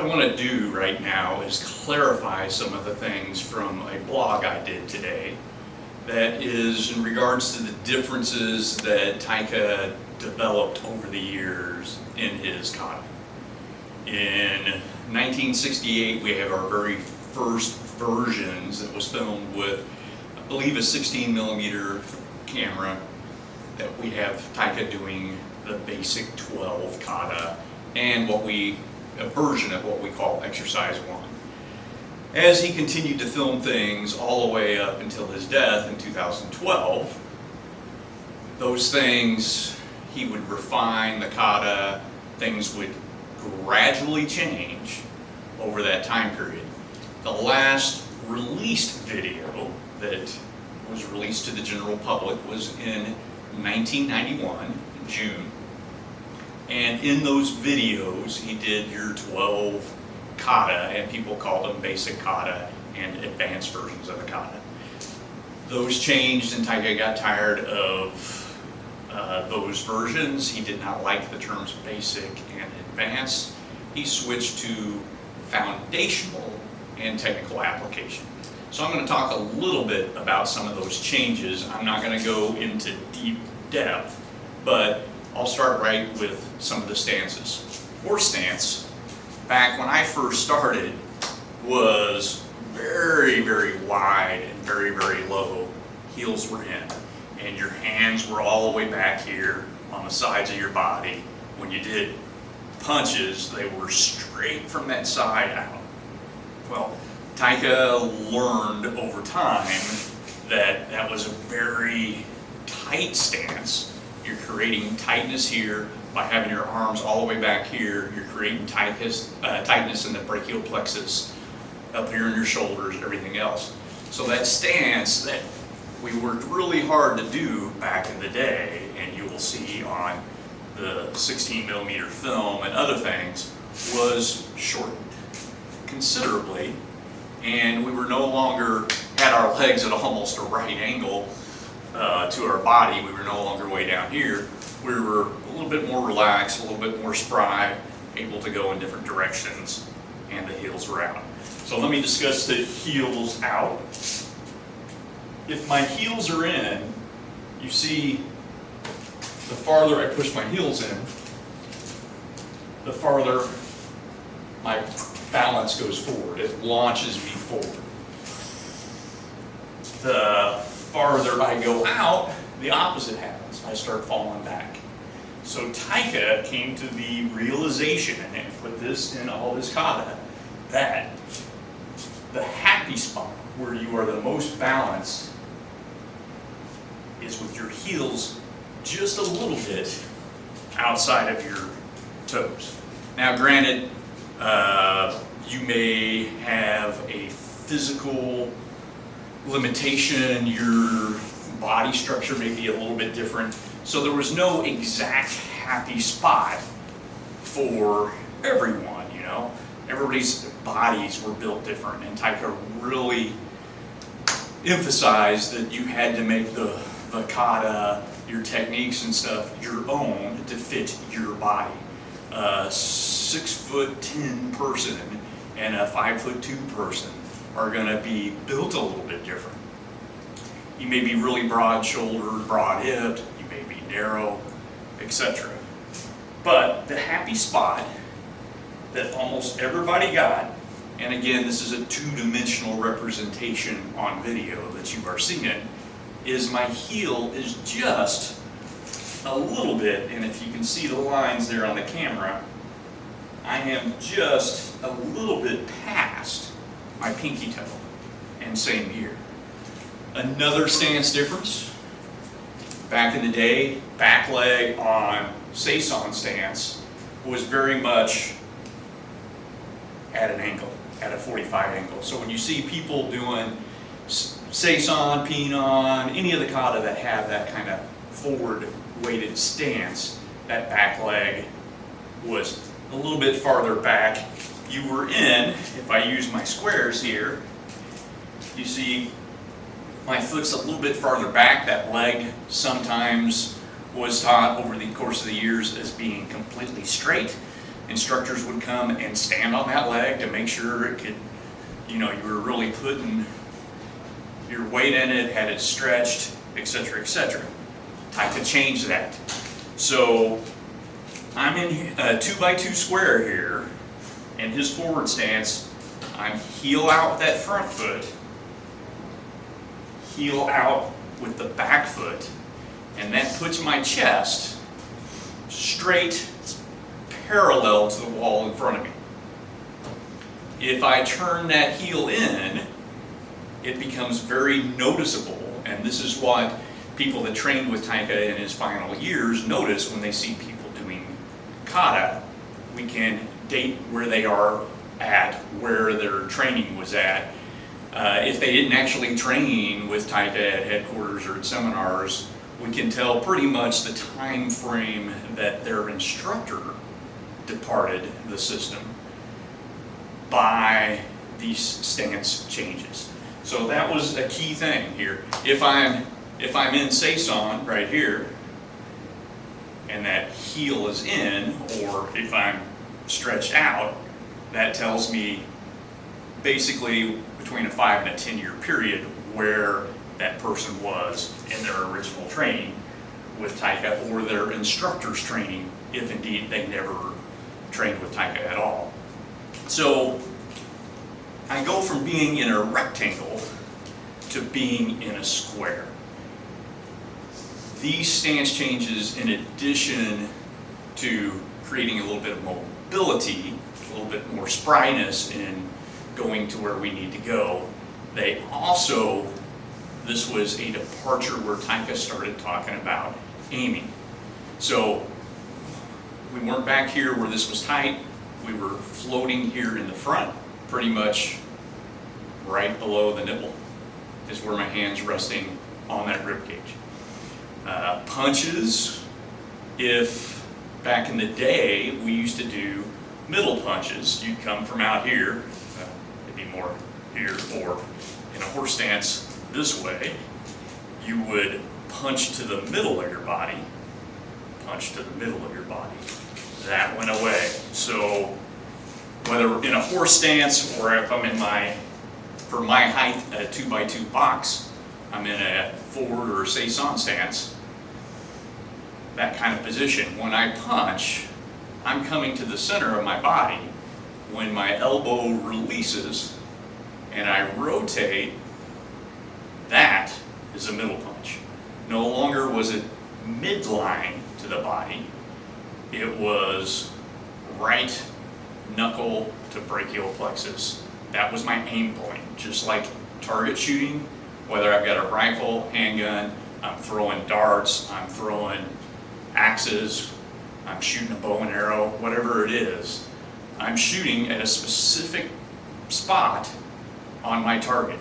I want to do right now is clarify some of the things from a blog I did today that is in regards to the differences that Taika developed over the years in his kata. In 1968, we have our very first versions that was filmed with, I believe, a 16mm camera that we have Taika doing the basic 12 kata and a version of what we call exercise 1. As he continued to film things all the way up until his death in 2012, those things, he would refine the kata, things would gradually change over that time period. The last released video that was released to the general public was in 1991, in June. And in those videos, he did your 12 kata, and people called them basic kata and advanced versions of the kata. Those changed, and Taika got tired of those versions. He did not like the terms basic and advanced. He switched to foundational and technical application. So I'm going to talk a little bit about some of those changes. I'm not going to go into deep depth, but I'll start right with some of the stances. Horse stance, back when I first started, was very, very wide and very, very low. Heels were in, and your hands were all the way back here on the sides of your body. When you did punches, they were straight from that side out. Well, Taika learned over time that that was a very tight stance. You're creating tightness here by having your arms all the way back here. You're creating tightness in the brachial plexus, up here in your shoulders, everything else. So that stance that we worked really hard to do back in the day, and you will see on the 16mm film and other things, was shortened considerably, and we were no longer had our legs at almost a right angle to our body. We were no longer way down here. We were a little bit more relaxed, a little bit more spry, able to go in different directions, and the heels were out. So let me discuss the heels out. If my heels are in, you see the farther I push my heels in, the farther my balance goes forward. It launches me forward. The farther I go out, the opposite happens. I start falling back. So Taika came to the realization, and put this in all his kata, that the happy spot where you are the most balanced is with your heels just a little bit outside of your toes. Now granted, you may have a physical limitation, your body structure may be a little bit different, so there was no exact happy spot for everyone, you know. Everybody's bodies were built different, and Taika really emphasized that you had to make the kata, your techniques and stuff, your own to fit your body. A 6'10" person and a 5'2" person are going to be built a little bit different. You may be really broad-shouldered, broad-hipped, you may be narrow, etc. But the happy spot that almost everybody got, and again, this is a two-dimensional representation on video that you are seeing, is my heel is just a little bit, and if you can see the lines there on the camera, I am just a little bit past my pinky toe, and same here. Another stance difference, back in the day, back leg on Saison stance was very much at an angle, at a 45 angle. So when you see people doing Saison, Pinon, any of the kata that have that kind of forward weighted stance, that back leg was a little bit farther back. You were in, if I use my squares here, you see my foot's a little bit farther back. That leg sometimes was taught over the course of the years as being completely straight. instructors would come and stand on that leg to make sure it could, you were really putting your weight in it, had it stretched, etc., etc. Taika changed that. So I'm in a 2x2 square here, and his forward stance, I'm heel out with that front foot, heel out with the back foot, and that puts my chest straight parallel to the wall in front of me. If I turn that heel in, it becomes very noticeable, and this is what people that trained with Taika in his final years notice when they see people doing Kata. We can date where they are at, where their training was at. If they didn't actually train with Taika at headquarters or at seminars, we can tell pretty much the time frame that their instructor departed the system by these stance changes. So that was a key thing here. If I'm in Seison right here, and that heel is in, or if I'm stretched out, that tells me basically between a 5 and a 10 year period where that person was in their original training with Taika, or their instructor's training, if indeed they never trained with Taika at all. So I go from being in a rectangle to being in a square. These stance changes, in addition to creating a little bit of mobility, a little bit more spryness in going to where we need to go, they also, this was a departure where Taika started talking about aiming. So we weren't back here where this was tight, we were floating here in the front, pretty much right below the nipple is where my hand's resting on that rib cage. Punches, if back in the day we used to do middle punches, you'd come from out here, it'd be more here, or in a horse stance this way, you would punch to the middle of your body, punch to the middle of your body. That went away. So whether in a horse stance or if I'm in for my height, a 2x2 box, I'm in a forward or Seison stance, that kind of position. When I punch, I'm coming to the center of my body. When my elbow releases and I rotate, that is a middle punch. No longer was it midline to the body, it was right knuckle to brachial plexus. That was my aim point. Just like target shooting, whether I've got a rifle, handgun, I'm throwing darts, I'm throwing axes, I'm shooting a bow and arrow, whatever it is, I'm shooting at a specific spot on my target.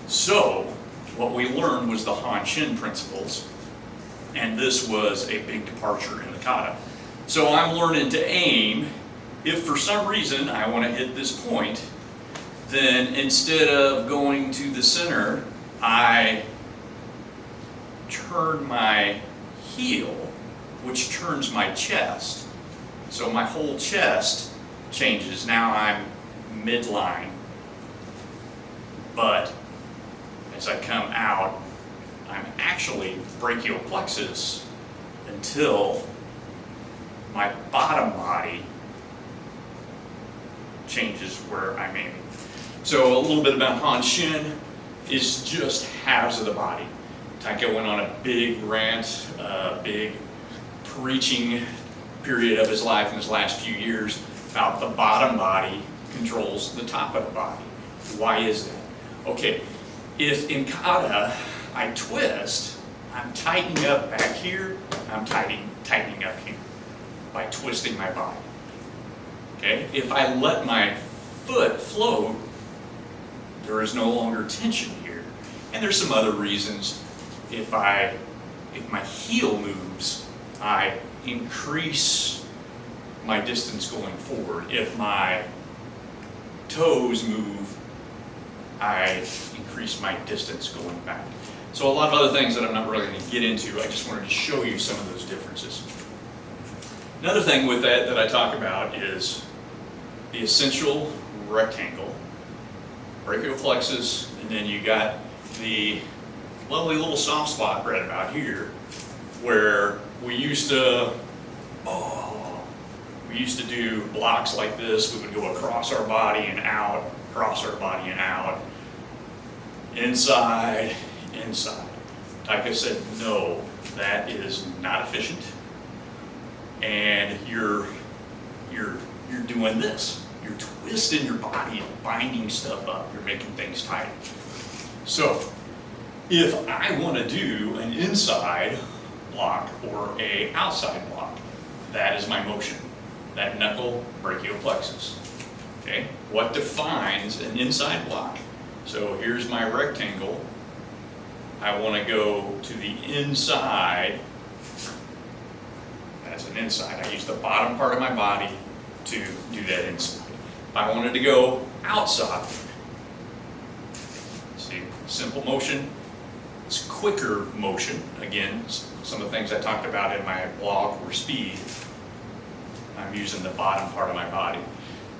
So what we learned was the Han-Shin principles, and this was a big departure in the kata. So I'm learning to aim. If for some reason I want to hit this point, then instead of going to the center, I turn my heel, which turns my chest. So my whole chest changes. Now I'm midline. But as I come out, I'm actually brachial plexus until my bottom body changes where I'm aiming. So a little bit about Han-Shin is just halves of the body. Taika went on a big rant, big preaching period of his life in his last few years about the bottom body controls the top of the body. Why is that? Okay, if in kata I twist, I'm tightening up back here, I'm tightening up here by twisting my body. Okay, if I let my foot float, there is no longer tension here. And there's some other reasons. If my heel moves, I increase my distance going forward. If my toes move, I increase my distance going back. So a lot of other things that I'm not really going to get into, I just wanted to show you some of those differences. Another thing with that I talk about is the essential rectangle, brachial plexus, and then you got the lovely little soft spot right about here where we used to do blocks like this. We would go across our body and out, across our body and out, inside, inside. Taika said, no, that is not efficient. And you're doing this. You're twisting your body and binding stuff up. You're making things tight. So if I want to do an inside block or a outside block, that is my motion. That knuckle brachial plexus. Okay? What defines an inside block? So here's my rectangle. I want to go to the inside. That's an inside. I use the bottom part of my body to do that inside. If I wanted to go outside, see, simple motion. It's quicker motion. Again, some of the things I talked about in my blog were speed. I'm using the bottom part of my body.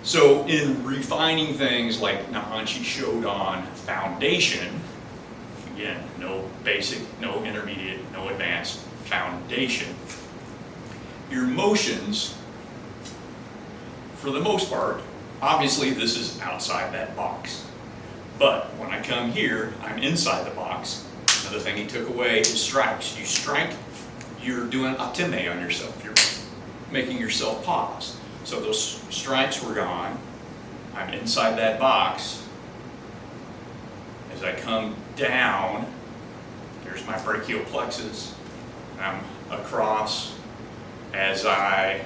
So in refining things like Nahanshi showed on foundation, again, no basic, no intermediate, no advanced, foundation, your motions, for the most part, obviously this is outside that box. But when I come here, I'm inside the box. Another thing he took away is strikes. You strike, you're doing ateme on yourself. You're making yourself pause. So those strikes were gone. I'm inside that box. As I come down, there's my brachial plexus. I'm across. As I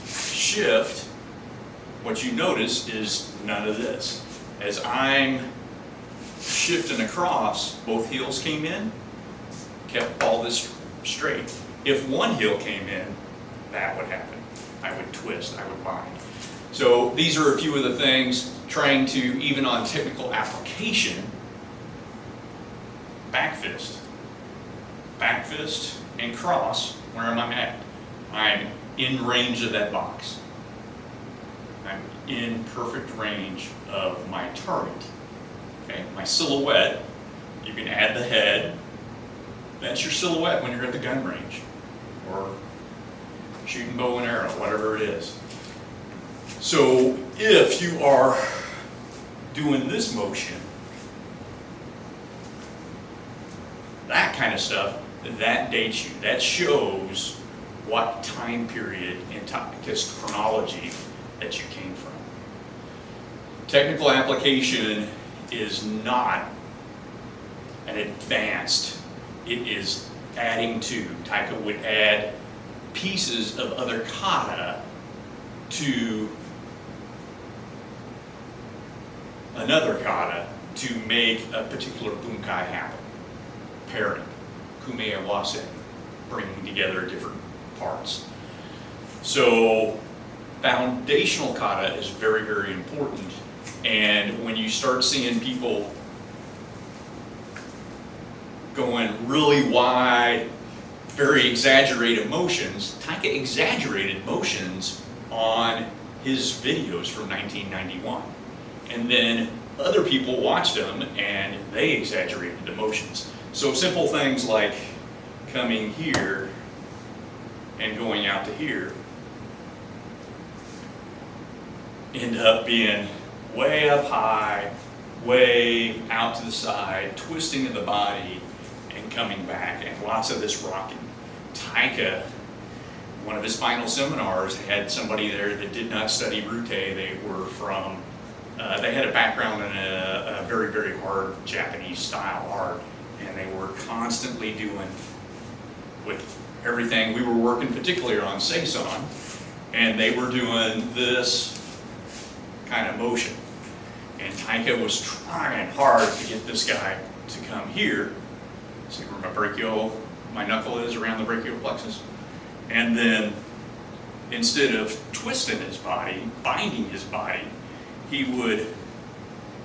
shift, what you notice is none of this. As I'm shifting across, both heels came in, kept all this straight. If one heel came in, that would happen. I would twist, I would bind. So these are a few of the things, trying to, even on technical application, back fist, and cross, where am I at? I'm in range of that box. I'm in perfect range of my target. Okay, my silhouette, you can add the head. That's your silhouette when you're at the gun range, or shooting bow and arrow, whatever it is. So if you are doing this motion, that kind of stuff, that dates you. That shows what time period in Taika's chronology that you came from. Technical application is not an advanced, it is adding to. Taika would add pieces of other kata to another kata to make a particular bunkai happen. Pairing, kume awase, bringing together different parts. So foundational kata is very, very important. And when you start seeing people going really wide, very exaggerated motions, Taika exaggerated motions on his videos from 1991. And then other people watched them and they exaggerated the motions. So simple things like coming here and going out to here end up being way up high, way out to the side, twisting in the body and coming back, and lots of this rocking. Taika, one of his final seminars, had somebody there that did not study Rute. They were from, they had a background in a very, very hard Japanese style art, and they were constantly doing with everything. We were working particularly on Seisan, and they were doing this kind of motion. And Taika was trying hard to get this guy to come here. See where my knuckle is around the brachial plexus. And then instead of twisting his body, binding his body, he would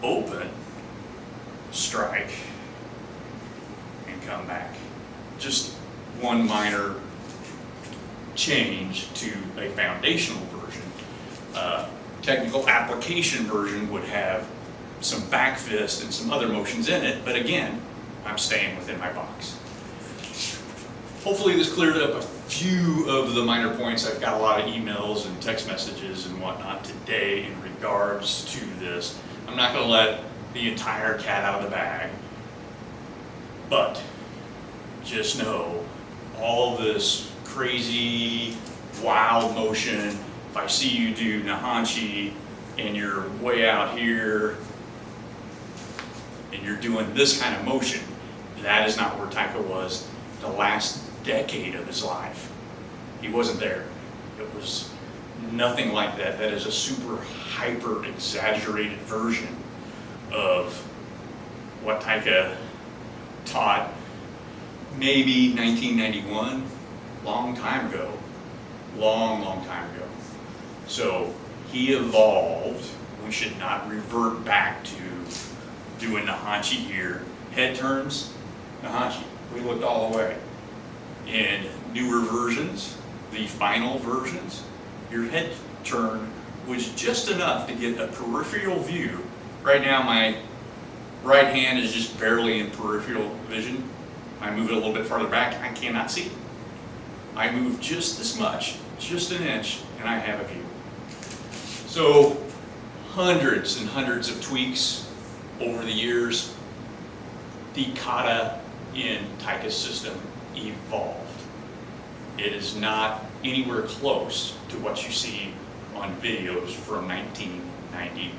open, strike, and come back. Just one minor change to a foundational version. Technical application version would have some back fist and some other motions in it, but again, I'm staying within my box. Hopefully this cleared up a few of the minor points. I've got a lot of emails and text messages and whatnot today in regards to this. I'm not going to let the entire cat out of the bag, but just know all this crazy, wild motion, if I see you do Nahanchi and you're way out here and you're doing this kind of motion, that is not where Taika was the last decade of his life. He wasn't there. It was nothing like that. That is a super hyper exaggerated version of what Taika taught maybe 1991, long time ago, long time ago. So he evolved. We should not revert back to doing Nahanchi here. Head turns, Nahanchi. We looked all the way. In newer versions, the final versions, your head turn was just enough to get a peripheral view. Right now my right hand is just barely in peripheral vision. I move it a little bit farther back, I cannot see. I move just this much, just an inch, and I have a view. So hundreds and hundreds of tweaks over the years. The kata in Taika's system evolved. It is not anywhere close to what you see on videos from 1991.